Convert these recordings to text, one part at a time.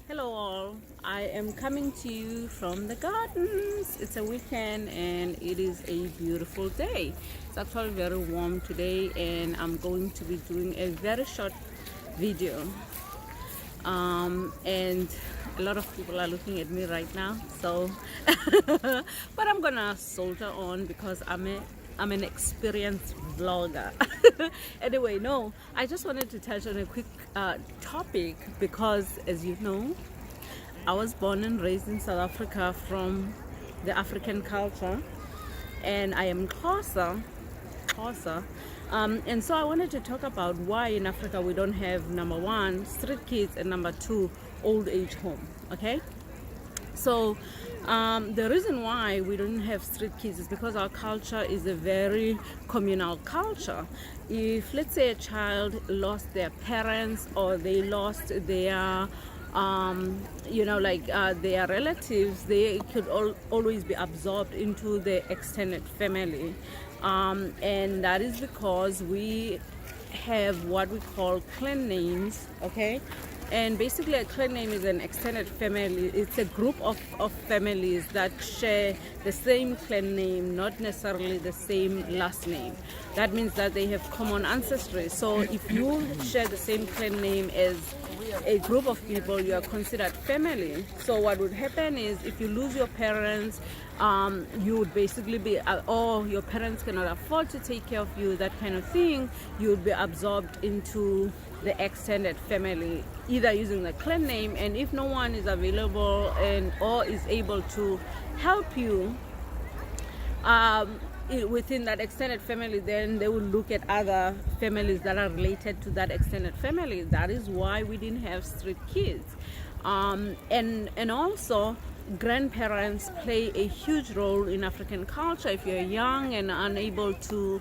Hello all, I am coming to you from the gardens. It's a weekend and it is a beautiful day. It's actually very warm today and I'm going to be doing a very short video. And a lot of people are looking at me right now, so but I'm gonna soldier on because I'm an experienced vlogger. Anyway, no, I just wanted to touch on a quick topic because, as you know, I was born and raised in South Africa from the African culture, and I am Xhosa. And so I wanted to talk about why in Africa we don't have, number one, street kids, and number two, old age home. Okay, so the reason why we don't have street kids is because our culture is a very communal culture. If, let's say, a child lost their parents or they lost their their relatives, they could always be absorbed into the extended family, and that is because we have what we call clan names. Okay, and basically a clan name is an extended family. It's a group of families that share the same clan name, not necessarily the same last name. That means that they have common ancestry. So if you share the same clan name as a group of people, you are considered family. So what would happen is, if you lose your parents, you would basically be, your parents cannot afford to take care of you, that kind of thing, you would be absorbed into the extended family, either using the clan name, and if no one is available or is able to help you within that extended family, then they will look at other families that are related to that extended family. That is why we didn't have street kids. And also, grandparents play a huge role in African culture. If you're young and unable to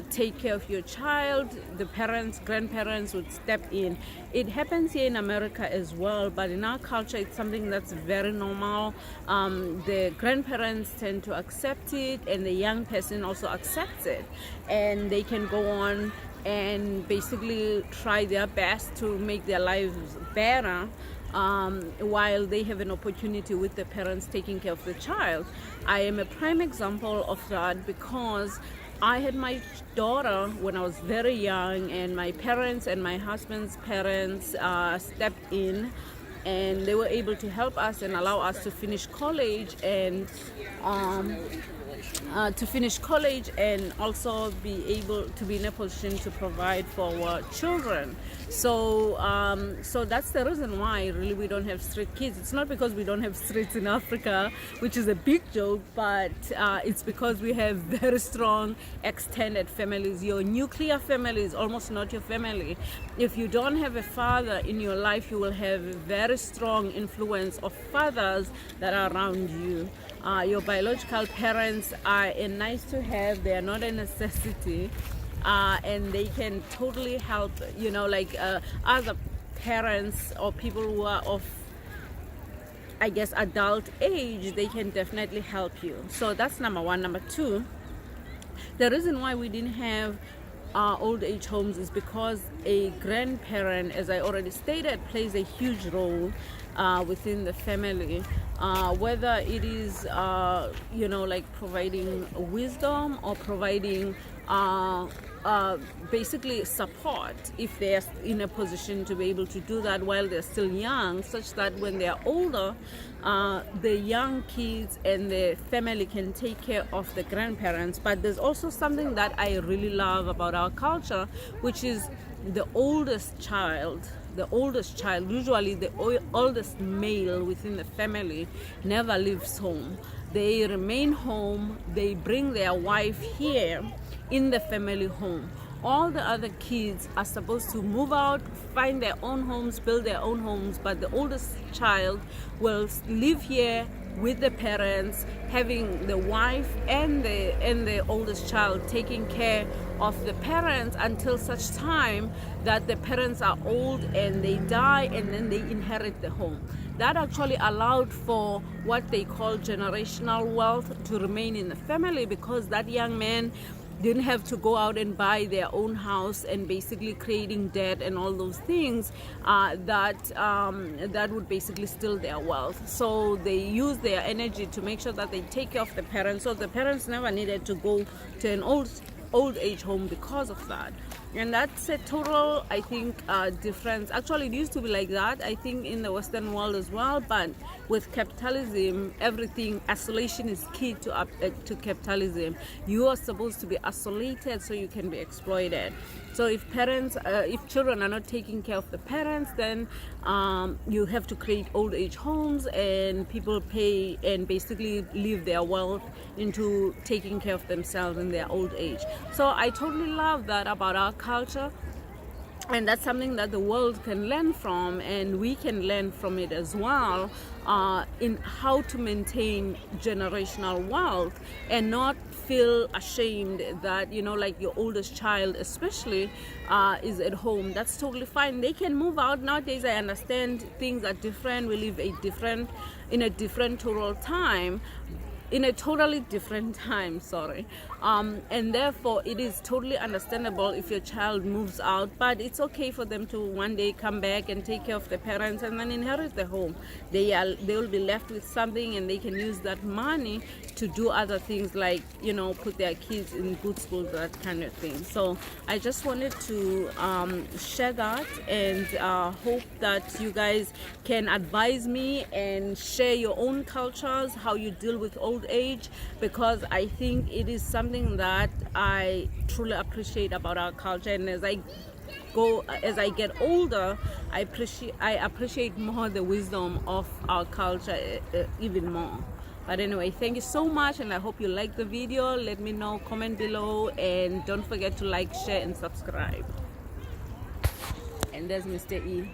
take care of your child, the grandparents would step in. It happens here in America as well, but in our culture it's something that's very normal. The grandparents tend to accept it, and the young person also accepts it, and they can go on and basically try their best to make their lives better, while they have an opportunity with the parents taking care of the child. I am a prime example of that because I had my daughter when I was very young, and my parents and my husband's parents stepped in, and they were able to help us and allow us to finish college and also be able to be in a position to provide for our children. So that's the reason why really we don't have street kids. It's not because we don't have streets in Africa, which is a big joke, but it's because we have very strong extended families. Your nuclear family is almost not your family. If you don't have a father in your life, you will have a very strong influence of fathers that are around you. Your biological parents are nice to have, they are not a necessity, and they can totally help, other parents or people who are of, I guess, adult age. They can definitely help you. So that's number one. Number two, the reason why we didn't have old age homes is because a grandparent, as I already stated, plays a huge role within the family, whether it is providing wisdom or providing basically support, if they're in a position to be able to do that while they're still young, such that when they're older, the young kids and the family can take care of the grandparents. But there's also something that I really love about our culture, which is the oldest child, usually the oldest male within the family, never leaves home. They remain home. They bring their wife here in the family home. All the other kids are supposed to move out, find their own homes, build their own homes, but the oldest child will live here with the parents, having the wife and the oldest child taking care of the parents until such time that the parents are old and they die, and then they inherit the home. That actually allowed for what they call generational wealth to remain in the family, because that young man didn't have to go out and buy their own house and basically creating debt and all those things that would basically steal their wealth. So they use their energy to make sure that they take care of the parents, so the parents never needed to go to an old age home because of that. And that's a total, I think, difference. Actually, it used to be like that, I think, in the Western world as well. But with capitalism, everything, isolation is key to capitalism. You are supposed to be isolated so you can be exploited. So if children are not taking care of the parents, then you have to create old age homes, and people pay and basically leave their wealth into taking care of themselves in their old age. So I totally love that about our culture, and that's something that the world can learn from, and we can learn from it as well, in how to maintain generational wealth and not feel ashamed that, you know, like your oldest child especially is at home. That's totally fine. They can move out. Nowadays I understand things are different. We live in a different total time, in a totally different time, and therefore it is totally understandable if your child moves out, but it's okay for them to one day come back and take care of the parents and then inherit the home. They will be left with something, and they can use that money to do other things, like, you know, put their kids in good schools, that kind of thing. So I just wanted to share that, and hope that you guys can advise me and share your own cultures, how you deal with old age, because I think it is something that I truly appreciate about our culture. And as I get older, I appreciate more the wisdom of our culture, even more. But anyway, thank you so much, and I hope you like the video. Let me know, comment below, and don't forget to like, share, and subscribe. And there's Mr. E.